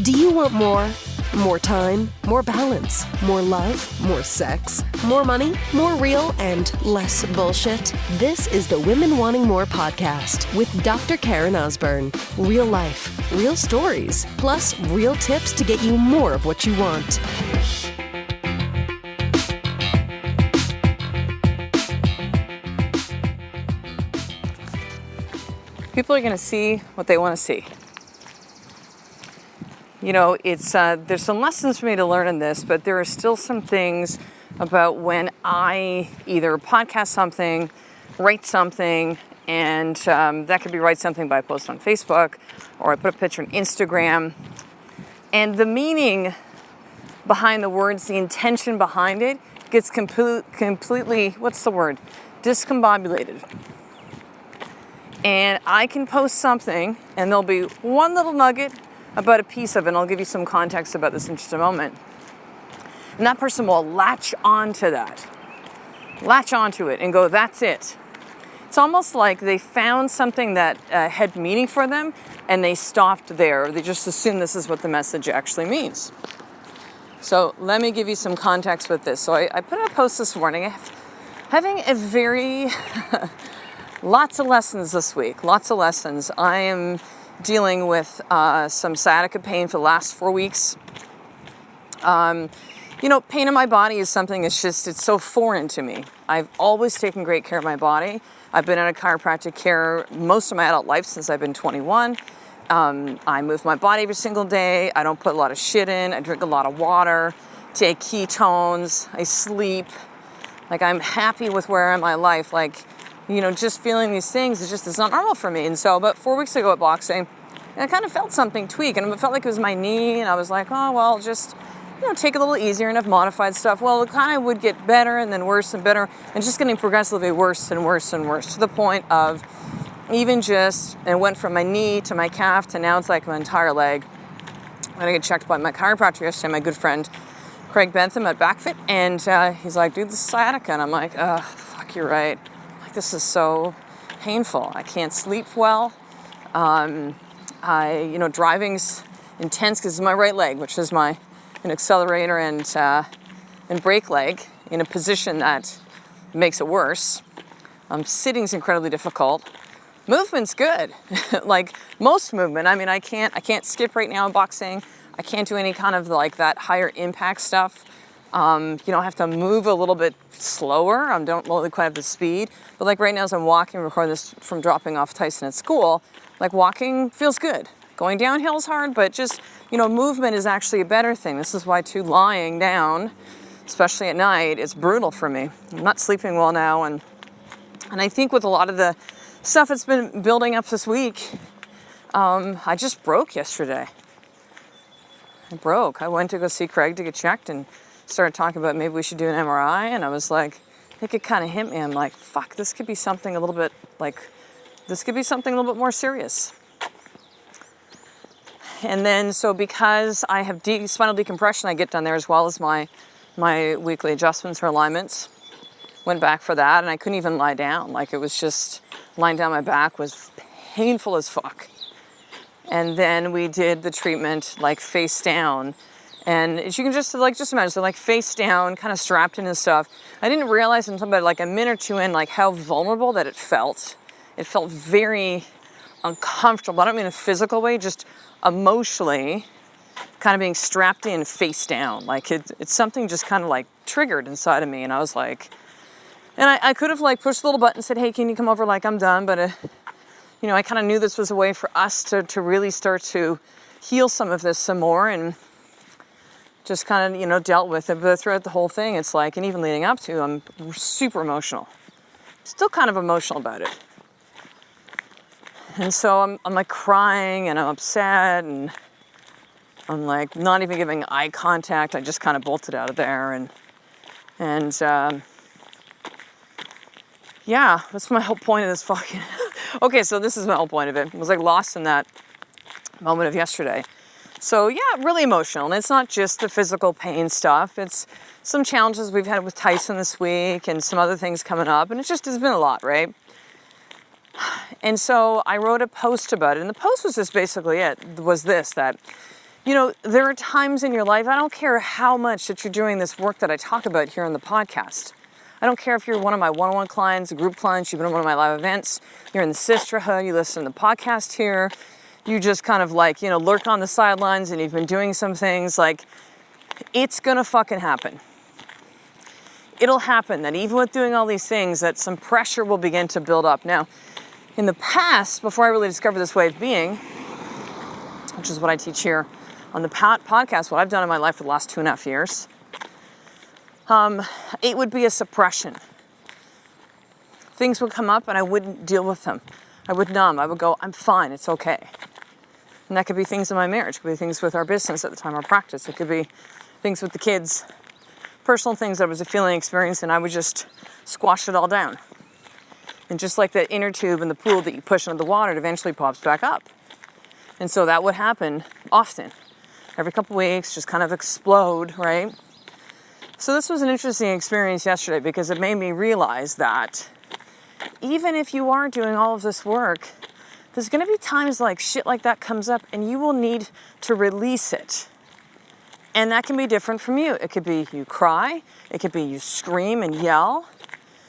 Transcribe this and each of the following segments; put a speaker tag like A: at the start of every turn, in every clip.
A: Do you want more? More time, more balance, more love, more sex, more money, more real, and less bullshit? This is the Women Wanting More podcast with Dr. Karen Osborne. Real life, real stories, plus real tips to get you more of what you want.
B: People are going to see what they want to see. You know, it's there's some lessons for me to learn in this, but there are still some things about when I either podcast something, write something, and that could be write something by post on Facebook, or I put a picture on Instagram, and the meaning behind the words, the intention behind it, gets completely, discombobulated. And I can post something, and there'll be one little nugget about a piece of it, and I'll give you some context about this in just a moment. And that person will latch onto it and go, that's it. It's almost like they found something that had meaning for them, and they stopped there. They just assumed this is what the message actually means. So let me give you some context with this. So I put out a post this morning, having a very, lots of lessons this week, lots of lessons. I am dealing with some sciatica pain for the last 4 weeks. Pain in my body is something it's so foreign to me. I've always taken great care of my body. I've been in a chiropractic care most of my adult life since I've been 21. I move my body every single day. I don't put a lot of shit in. I drink a lot of water, take ketones, I sleep. Like, I'm happy with where I am in my life. Like, just feeling these things it's not normal for me. And so about 4 weeks ago at boxing, I kind of felt something tweak, and it felt like it was my knee, and I was like, oh, well, just, take it a little easier, and I've modified stuff. Well, it kind of would get better and then worse and better, and just getting progressively worse and worse and worse, to the point of it went from my knee to my calf to now it's like my entire leg. I'm going to get checked by my chiropractor yesterday, my good friend Craig Bentham at BackFit, and he's like, dude, this is sciatica. And I'm like, fuck, you're right. This is so painful. I can't sleep well. Driving's intense because it's my right leg, which is an accelerator and brake leg, in a position that makes it worse. Sitting's incredibly difficult. Movement's good, like most movement. I mean, I can't skip right now in boxing. I can't do any kind of like that higher impact stuff. I have to move a little bit slower. I don't really quite have the speed. But like right now as I'm walking, recording this from dropping off Tyson at school, like walking feels good. Going downhill is hard, but just, movement is actually a better thing. This is why too, lying down, especially at night, it's brutal for me. I'm not sleeping well now. And I think with a lot of the stuff that's been building up this week, I just broke yesterday. I went to go see Craig to get checked and started talking about maybe we should do an MRI, and I was like, I think it kind of hit me. I'm like, fuck, this could be something a little bit more serious. And then, so because I have spinal decompression, I get done there, as well as my weekly adjustments or alignments. Went back for that, and I couldn't even lie down. Like, it was just, lying down my back was painful as fuck. And then we did the treatment, like, face down. And you can just imagine, so like face down, kind of strapped in and stuff. I didn't realize until about like a minute or two in, like how vulnerable that it felt. It felt very uncomfortable. I don't mean in a physical way, just emotionally, kind of being strapped in face down. Like it's something just kind of like triggered inside of me. And I was like, and I could have like pushed the little button and said, hey, can you come over? Like, I'm done. But, I kind of knew this was a way for us to really start to heal some of this some more, and just kind of, dealt with it. But throughout the whole thing, it's like, and even leading up to, I'm super emotional. Still kind of emotional about it. And so I'm like crying, and I'm upset, and I'm like not even giving eye contact. I just kind of bolted out of there. And that's my whole point of this fucking... Okay, so this is my whole point of it. I was like lost in that moment of yesterday. So yeah, really emotional. And it's not just the physical pain stuff. It's some challenges we've had with Tyson this week and some other things coming up. And it's been a lot, right? And so I wrote a post about it. And the post was just basically that There are times in your life, I don't care how much that you're doing this work that I talk about here on the podcast. I don't care if you're one of my one-on-one clients, group clients, you've been at one of my live events, you're in the sisterhood, you listen to the podcast here, you just kind of lurk on the sidelines and you've been doing some things, it's gonna fucking happen. It'll happen that even with doing all these things, that some pressure will begin to build up. Now, in the past, before I really discovered this way of being, which is what I teach here on the podcast, what I've done in my life for the last 2.5 years, it would be a suppression. Things would come up and I wouldn't deal with them. I would numb. I would go, I'm fine, it's okay. And that could be things in my marriage. It could be things with our business at the time, our practice. It could be things with the kids, personal things that was a feeling experience, and I would just squash it all down. And just like that inner tube in the pool that you push into the water, it eventually pops back up. And so that would happen often. Every couple weeks, just kind of explode, right? So this was an interesting experience yesterday because it made me realize that even if you are doing all of this work, there's going to be times shit like that comes up and you will need to release it. And that can be different from you. It could be you cry. It could be you scream and yell.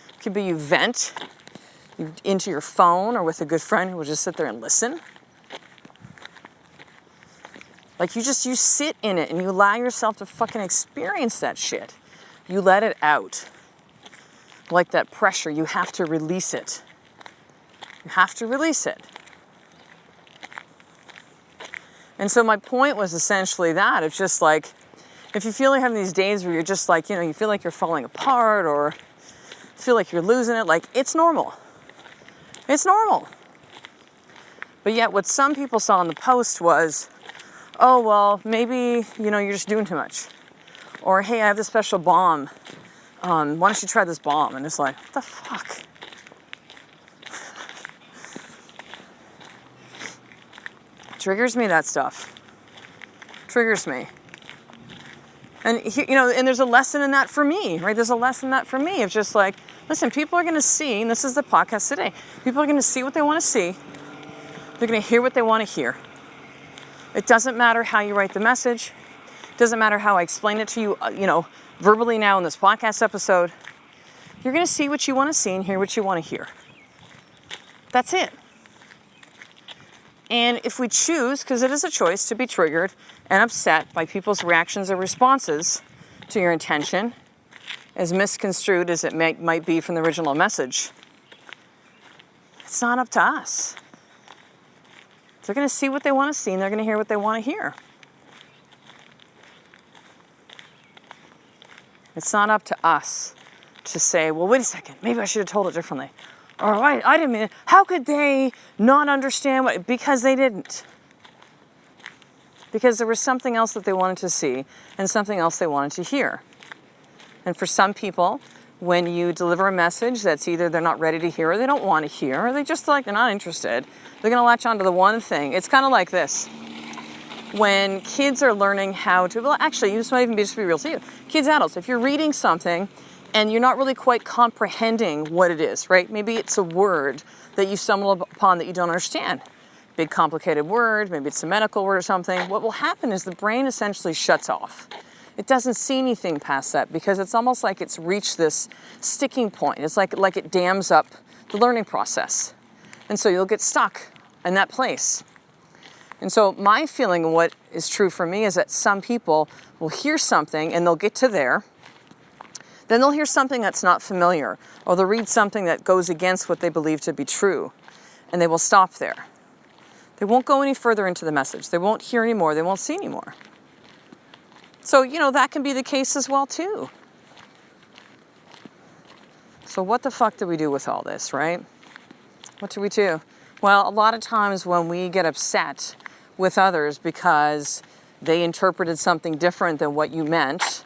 B: It could be you vent into your phone or with a good friend who will just sit there and listen. You sit in it and you allow yourself to fucking experience that shit. You let it out. Like that pressure, you have to release it. You have to release it. And so my point was essentially that. It's just if you feel like having these days where you're just you feel like you're falling apart or feel like you're losing it, it's normal. It's normal. But yet what some people saw in the post was, oh, well, maybe, you're just doing too much. Or, hey, I have this special balm. Why don't you try this balm? And it's what the fuck? Triggers me, that stuff. Triggers me. And, and there's a lesson in that for me, right? There's a lesson in that for me. It's just listen, people are going to see, and this is the podcast today, people are going to see what they want to see. They're going to hear what they want to hear. It doesn't matter how you write the message. It doesn't matter how I explain it to you, verbally now in this podcast episode. You're going to see what you want to see and hear what you want to hear. That's it. And if we choose, because it is a choice to be triggered and upset by people's reactions or responses to your intention, as misconstrued as it might be from the original message, it's not up to us. They're going to see what they want to see and they're going to hear what they want to hear. It's not up to us to say, well, wait a second, maybe I should have told it differently. Or I didn't mean it. How could they not understand what? Because they didn't. Because there was something else that they wanted to see and something else they wanted to hear. And for some people, when you deliver a message that's either they're not ready to hear or they don't want to hear, or they just they're not interested, they're going to latch onto the one thing. It's kind of like this. When kids are learning how to, well, actually, this might even just be real to you. Kids, adults, if you're reading something and you're not really quite comprehending what it is, right? Maybe it's a word that you stumble upon that you don't understand. Big complicated word, maybe it's a medical word or something. What will happen is the brain essentially shuts off. It doesn't see anything past that because it's almost like it's reached this sticking point. It's like it dams up the learning process. And so you'll get stuck in that place. And so my feeling of what is true for me is that some people will hear something and they'll get to there. Then they'll hear something that's not familiar, or they'll read something that goes against what they believe to be true, and they will stop there. They won't go any further into the message. They won't hear anymore. They won't see anymore. So, that can be the case as well, too. So what the fuck do we do with all this, right? What do we do? Well, a lot of times when we get upset with others because they interpreted something different than what you meant,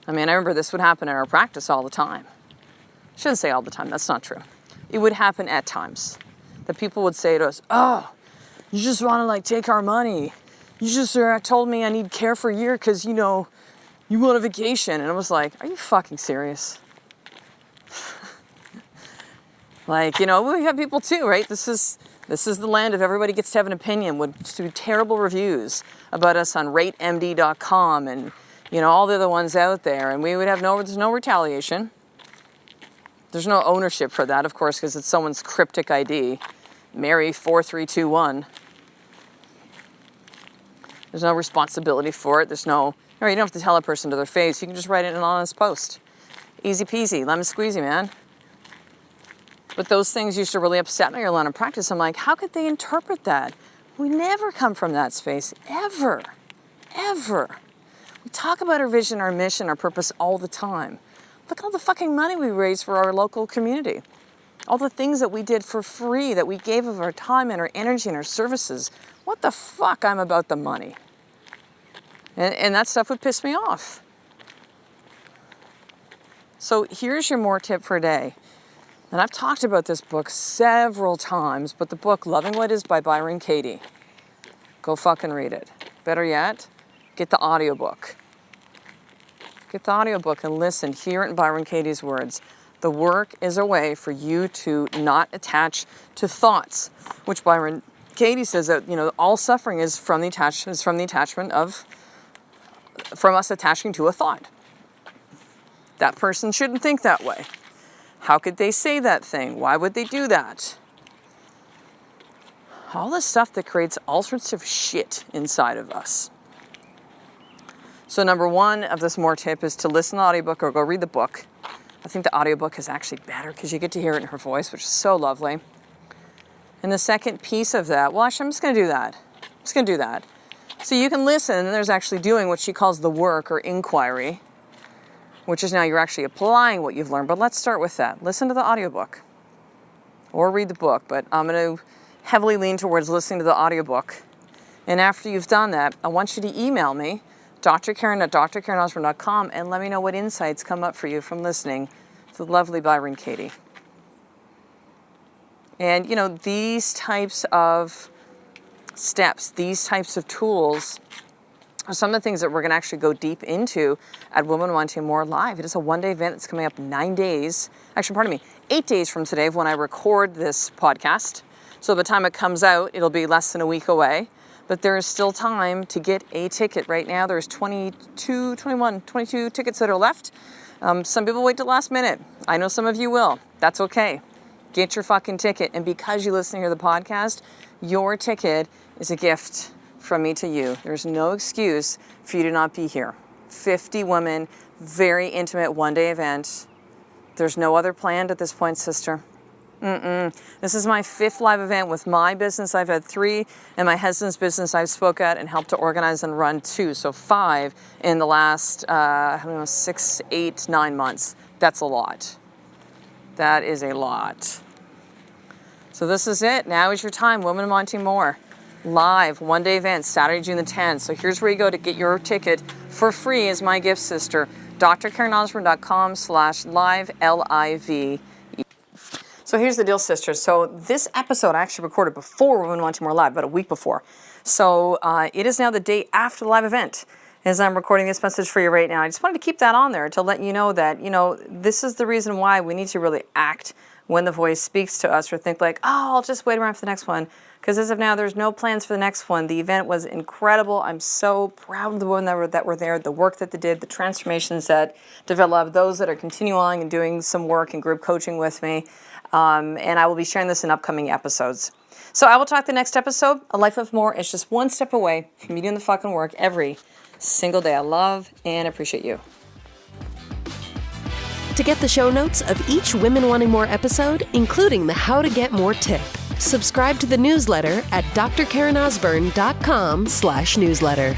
B: I remember this would happen in our practice all the time. I shouldn't say all the time, that's not true. It would happen at times. That people would say to us, oh, you just want to take our money. You just told me I need care for a year because, you want a vacation. And I was like, are you fucking serious? We have people too, right? This is This is the land of everybody gets to have an opinion, would do terrible reviews about us on ratemd.com and, all the other ones out there. And we would have there's no retaliation. There's no ownership for that, of course, because it's someone's cryptic ID, Mary4321. There's no responsibility for it. You don't have to tell a person to their face. You can just write it in an honest post. Easy peasy, lemon squeezy, man. But those things used to really upset me early on in practice. I'm like, how could they interpret that? We never come from that space, ever, ever. We talk about our vision, our mission, our purpose all the time. Look at all the fucking money we raised for our local community. All the things that we did for free, that we gave of our time and our energy and our services. What the fuck? I'm about the money. And that stuff would piss me off. So here's your more tip for a day. And I've talked about this book several times, but the book Loving What Is by Byron Katie. Go fucking read it. Better yet, get the audiobook. Get the audiobook and listen. Hear it in Byron Katie's words. The work is a way for you to not attach to thoughts, which Byron Katie says that, all suffering is from the attachment from us attaching to a thought. That person shouldn't think that way. How could they say that thing? Why would they do that? All this stuff that creates all sorts of shit inside of us. So number one of this more tip is to listen to the audiobook or go read the book. I think the audiobook is actually better because you get to hear it in her voice, which is so lovely. And the second piece of that, I'm just going to do that. So you can listen, and there's actually doing what she calls the work or inquiry, which is now you're actually applying what you've learned. But let's start with that. Listen to the audiobook or read the book, but I'm going to heavily lean towards listening to the audiobook. And after you've done that, I want you to email me, drkaren@drkarenosborne.com, and let me know what insights come up for you from listening to the lovely Byron Katie. And, these types of steps, these types of tools are some of the things that we're going to actually go deep into at Women Wanting More Live. It is a one-day event that's coming up 8 days from today when I record this podcast. So by the time it comes out, it'll be less than a week away. But there is still time to get a ticket right now. There's 22 tickets that are left. Some people wait till the last minute. I know some of you will. That's okay. Get your fucking ticket. And because you listen to the podcast, your ticket is a gift from me to you. There's no excuse for you to not be here. 50 women, very intimate one-day event. There's no other planned at this point, sister. This is my 5th live event with my business. I've had 3, and my husband's business I've spoke at and helped to organize and run 2. So 5 in the last 6, 8, 9 months. That's a lot. That is a lot. So this is it. Now is your time. Women Wanting More. Live, one-day event, Saturday, June the 10th. So here's where you go to get your ticket for free as my gift, sister. drkarenosborne.com/live, LIVE. So here's the deal, sisters. So this episode I actually recorded before Women Wanting More Live, about a week before. So it is now the day after the live event as I'm recording this message for you right now. I just wanted to keep that on there to let you know that, this is the reason why we need to really act when the voice speaks to us, or think like, I'll just wait around for the next one. Because as of now, there's no plans for the next one. The event was incredible. I'm so proud of the women that were there, the work that they did, the transformations that developed, those that are continuing and doing some work and group coaching with me. And I will be sharing this in upcoming episodes. So I will talk the next episode. A life of more is just one step away from me doing the fucking work every single day. I love and appreciate you.
A: To get the show notes of each Women Wanting More episode, including the How to Get More tip, subscribe to the newsletter at drkarenosborne.com/newsletter.